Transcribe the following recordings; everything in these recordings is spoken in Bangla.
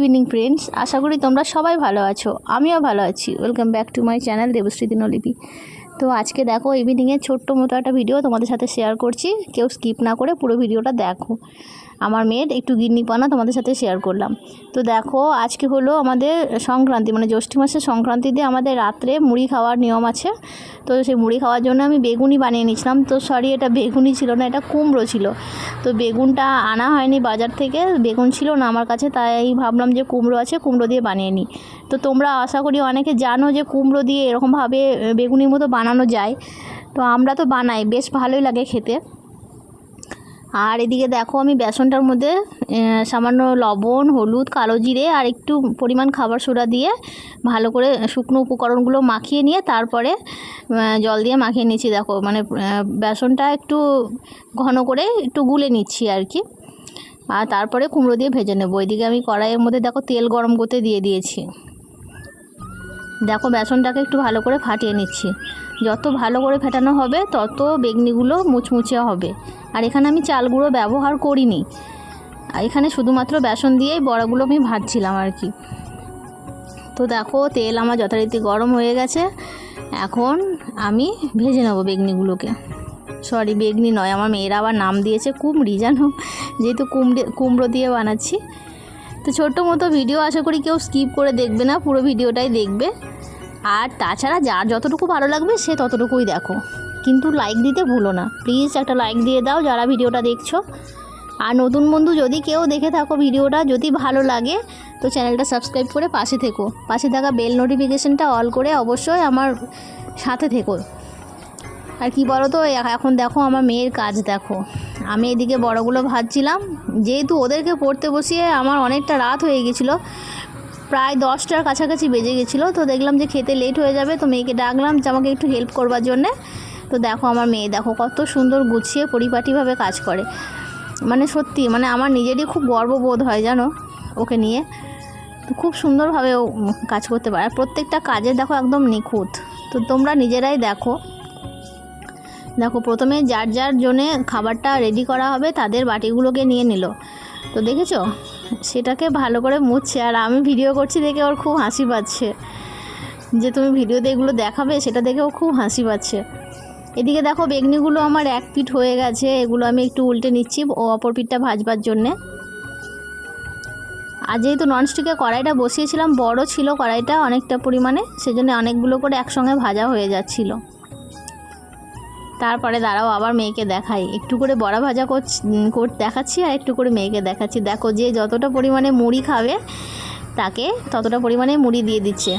ইভিনিং ফ্রেন্ডস, আশা করি তোমরা সবাই ভালো আছো। আমিও ভালো আছি। Welcome back to my channel Debashree Dinlipi. তো আজকে দেখো ইভিনিংয়ের ছোট্ট মতো একটা ভিডিও তোমাদের সাথে শেয়ার করছি। কেউ স্কিপ না করে পুরো ভিডিওটা দেখো। আমার মেয়ের একটু গিন্নিপানা তোমাদের সাথে শেয়ার করলাম। তো দেখো আজকে হলো আমাদের সংক্রান্তি, মানে জ্যৈষ্ঠ মাসের সংক্রান্তিতে আমাদের রাত্রে মুড়ি খাওয়ার নিয়ম আছে। তো সেই মুড়ি খাওয়ার জন্য আমি বেগুনি বানিয়ে নিয়েছিলাম। তো সরি, এটা বেগুনি ছিল না, এটা কুমড়ো ছিল। তো বেগুনটা আনা হয়নি বাজার থেকে, বেগুন ছিল না আমার কাছে, তাই ভাবলাম যে কুমড়ো আছে, কুমড়ো দিয়ে বানিয়ে নিই। তো তোমরা আশা করি অনেকে জানো যে কুমড়ো দিয়ে এরকমভাবে বেগুনির মতো বানানো যায়। তো আমরা তো বানাই, বেশ ভালোই লাগে খেতে। আর এদিকে দেখো আমি বেসনটার মধ্যে সামান্য লবণ, হলুদ, কালো জিরে আর একটু পরিমাণ খাবার সোডা দিয়ে ভালো করে শুকনো উপকরণগুলো মাখিয়ে নিয়ে তারপরে জল দিয়ে মাখিয়ে নিচ্ছি। দেখো মানে বেসনটা একটু ঘন করে একটু গুলে নিচ্ছি আর কি। আর তারপরে কুমড়ো দিয়ে ভেজে নেবো। এদিকে আমি কড়াইয়ের মধ্যে দেখো তেল গরম করতে দিয়ে দিয়েছি। দেখো বেসনটাকে একটু ভালো করে ফাটিয়ে নিচ্ছি। যত ভালো করে ফেটানো হবে তত বেগনিগুলো মুচমুচে হবে। আর এখানে আমি চাল গুঁড়ো ব্যবহার করিনি, এখানে শুধুমাত্র বেসন দিয়েই বড়াগুলো আমি ভাজছিলাম আর কি। তো দেখো তেল আমার যথারীতি গরম হয়ে গেছে। এখন আমি ভেজে নেবো বেগনিগুলোকে। সরি, বেগনি নয়, আমার মেয়েরা আবার নাম দিয়েছে কুমড়ি, জানো, যেহেতু কুমড়ো দিয়ে বানাচ্ছি। তো ছোট্ট মতো ভিডিও, আশা করি কেউ স্কিপ করে দেখবে না, পুরো ভিডিওটাই দেখবে। আর তাছাড়া যার যতটুকু ভালো লাগবে সে ততটুকুই দেখো, কিন্তু লাইক দিতে ভুলো না প্লিজ। একটা লাইক দিয়ে দাও যারা ভিডিওটা দেখছো। আর নতুন বন্ধু যদি কেউ দেখে থাকো ভিডিওটা, যদি ভালো লাগে তো চ্যানেলটা সাবস্ক্রাইব করে পাশে থেকো, পাশে থাকা বেল নোটিফিকেশানটা অল করে অবশ্যই আমার সাথে থেকো। আর কি বলো তো, এখন দেখো আমার মেয়ের কাজ দেখো। আমি এদিকে বড়গুলো ভাজছিলাম, যেহেতু ওদেরকে পড়তে বসিয়ে আমার অনেকটা রাত হয়ে গেছিলো, প্রায় 10টার কাছাকাছি বেজে গেছিলো। তো দেখলাম যে খেতে লেট হয়ে যাবে, তো মেয়েকে ডাকলাম যে আমাকে একটু হেল্প করবার জন্যে। তো দেখো আমার মেয়ে দেখো কত সুন্দর গুছিয়ে পরিপাটিভাবে কাজ করে, মানে সত্যি মানে আমার নিজেরই খুব গর্ববোধ হয় জানো ওকে নিয়ে। তো খুব সুন্দরভাবে ও কাজ করতে পারে, আর প্রত্যেকটা কাজে দেখো একদম নিখুঁত। তো তোমরা নিজেরাই দেখো। দেখো প্রথমে যার যার জন্যে খাবারটা রেডি করা হবে তাদের বাটিগুলোকে নিয়ে নিল। তো দেখেছো সেটাকে ভালো করে মুছছে, আর আমি ভিডিও করছি দেখে ওর খুব হাসি পাচ্ছে, যে তুমি ভিডিওতে এগুলো দেখাবে সেটা দেখেও খুব হাসি পাচ্ছে। এদিকে দেখো বেগনিগুলো আমার এক পিঠ হয়ে গেছে, এগুলো আমি একটু উল্টে নিচ্ছি ও অপর পিঠটা ভাজবার জন্যে। আর যেহেতু ননস্টিকে কড়াইটা বসিয়েছিলাম, বড় ছিল কড়াইটা অনেকটা পরিমাণে, সেজন্য অনেকগুলো করে একসঙ্গে ভাজা হয়ে যাচ্ছিল। তারপরে দাঁড়াও আবার মেয়েকে দেখাই, একটু করে বড়া ভাজা দেখাচ্ছি আর একটু করে মেয়েকে দেখাচ্ছি। দেখো যে যতটা পরিমাণে মুড়ি খাবে তাকে ততটা পরিমাণে মুড়ি দিয়ে দিচ্ছে।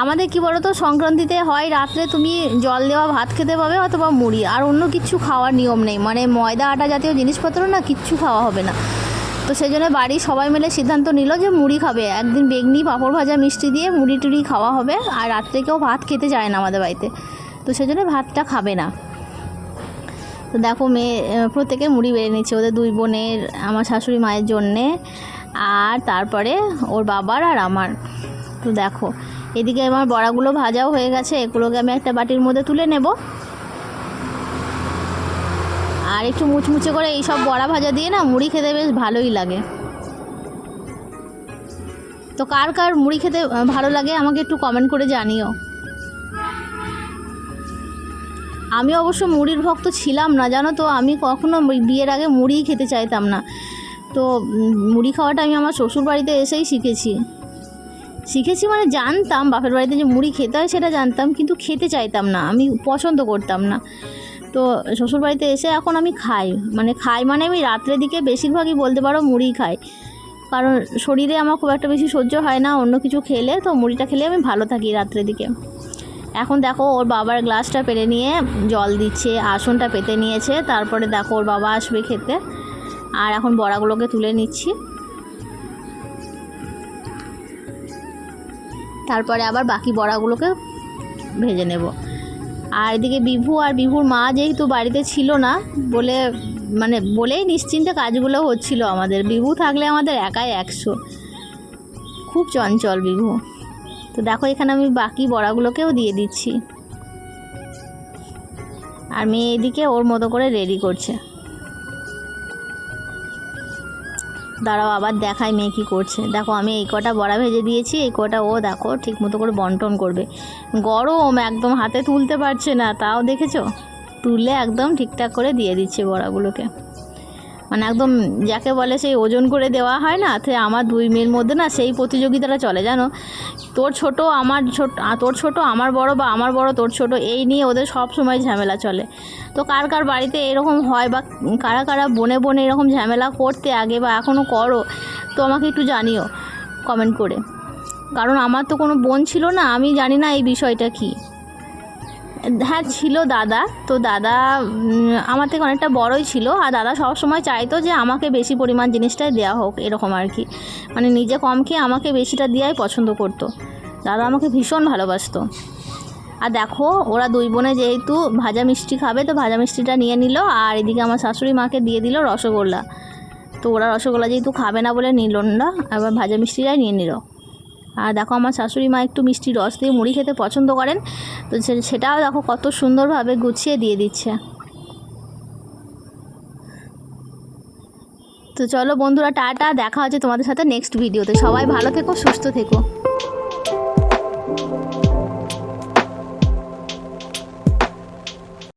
আমাদের কি বলো তো, সংক্রান্তিতে হয় রাত্রে তুমি জল দেওয়া ভাত খেতে পাবে অথবা মুড়ি, আর অন্য কিছু খাওয়ার নিয়ম নেই, মানে ময়দা আটা জাতীয় জিনিসপত্র না কিচ্ছু খাওয়া হবে না। তো সেই জন্য বাড়ির সবাই মিলে সিদ্ধান্ত নিল যে মুড়ি খাবে, একদিন বেগনি পাঁপড় ভাজা মিষ্টি দিয়ে মুড়ি টুড়ি খাওয়া হবে। আর রাত্রে কেউ ভাত খেতে চায় না আমাদের বাড়িতে, তো সেই জন্য ভাতটা খাবে না। তো দেখো মেয়ে প্রত্যেকে মুড়ি বেড়ে নিচ্ছে, ওদের দুই বোনের, আমার শাশুড়ি মায়ের জন্যে, আর তারপরে ওর বাবার আর আমার। তো দেখো এদিকে আমার বড়াগুলো ভাজাও হয়ে গেছে, এগুলোকে আমি একটা বাটির মধ্যে তুলে নেব। আর একটু মুচমুচে করে এইসব বড়া ভাজা দিয়ে না মুড়ি খেতে বেশ ভালোই লাগে। তো কার কার মুড়ি খেতে ভালো লাগে আমাকে একটু কমেন্ট করে জানিও। আমি অবশ্য মুড়ির ভক্ত ছিলাম না জানো তো, আমি কখনো বিয়ের আগে মুড়িই খেতে চাইতাম না। তো মুড়ি খাওয়াটা আমি আমার শ্বশুর বাড়িতে এসেই শিখেছি, মানে জানতাম বাপের বাড়িতে যে মুড়ি খেতে হয় সেটা জানতাম, কিন্তু খেতে চাইতাম না, আমি পছন্দ করতাম না। তো শ্বশুর বাড়িতে এসে এখন আমি খাই মানে আমি রাত্রের দিকে বেশিরভাগই বলতে পারো মুড়ি খাই, কারণ শরীরে আমার খুব একটা বেশি সহ্য হয় না অন্য কিছু খেলে, তো মুড়িটা খেলে আমি ভালো থাকি রাত্রের দিকে। এখন দেখো ওর বাবার গ্লাসটা পেরে নিয়ে জল দিচ্ছে, আসনটা পেতে নিয়েছে, তারপরে দেখো ওর বাবা আসবে খেতে। আর এখন বড়াগুলোকে তুলে নিচ্ছি, তারপরে আবার বাকি বড়াগুলোকে ভেজে নেব। আর এদিকে বিভু আর বিভুর মা যেহেতু বাড়িতে ছিল না বলেই নিশ্চিন্তে কাজগুলো হচ্ছিল আমাদের। বিভু থাকলে আমাদের একাই 100, খুব চঞ্চল বিভু। তো দেখো এখানে আমি বাকি বড়াগুলোকেও দিয়ে দিচ্ছি, আর মেয়ে এদিকে ওর মতো করে রেডি করছে। দাঁড়াও আবার দেখাই মেয়ে কী করছে। দেখো আমি এই কটা বড়া ভেজে দিয়েছি, এই কটা ও দেখো ঠিক মতো করে বন্টন করবে। গরম একদম, হাতে তুলতে পারছে না, তাও দেখেছো তুলে একদম ঠিকঠাক করে দিয়ে দিচ্ছে বড়াগুলোকে। মানে একদম যাকে বলে সেই ওজন করে দেওয়া হয় না, তো আমার দুই মেয়ের মধ্যে না সেই প্রতিযোগিতাটা চলে জানো। তোর ছোট আমার ছোট, তোর ছোট আমার বড়, বা আমার বড় তোর ছোট, এই নিয়ে ওদের সব সময় ঝামেলা চলে। তো কার কার বাড়িতে এরকম হয়, বা কারা কারা বনে বনে এরকম ঝামেলা করতে আগে বা এখনও করো, তো আমাকে একটু জানিও কমেন্ট করে। কারণ আমার তো কোনো বোন ছিল না, আমি জানি না এই বিষয়টা কী। হ্যাঁ ছিল দাদা, তো দাদা আমার থেকে অনেকটা বড়ই ছিল, আর দাদা সবসময় চাইতো যে আমাকে বেশি পরিমাণ জিনিসটাই দেওয়া হোক, এরকম আর কি। মানে নিজে কম খেয়ে আমাকে বেশিটা দেওয়াই পছন্দ করতো। দাদা আমাকে ভীষণ ভালোবাসতো। আর দেখো ওরা দুই বোনে যেহেতু ভাজা মিষ্টি খাবে, তো ভাজা মিষ্টিটা নিয়ে নিল, আর এদিকে আমার শাশুড়ি মাকে দিয়ে দিল রসগোল্লা। তো ওরা রসগোল্লা যেহেতু খাবে না বলে নিল না, আবার ভাজা মিষ্টিটাই নিয়ে নিল। আর দেখো আমার শাশুড়ি মা একটু মিষ্টি রস দিয়ে মুড়ি খেতে পছন্দ করেন, তো সেটাও দেখো কত সুন্দরভাবে গুছিয়ে দিয়ে দিচ্ছে। তো চলো বন্ধুরা, টাটা, দেখা হচ্ছে তোমাদের সাথে নেক্সট ভিডিওতে। সবাই ভালো থেকো, সুস্থ থেকো।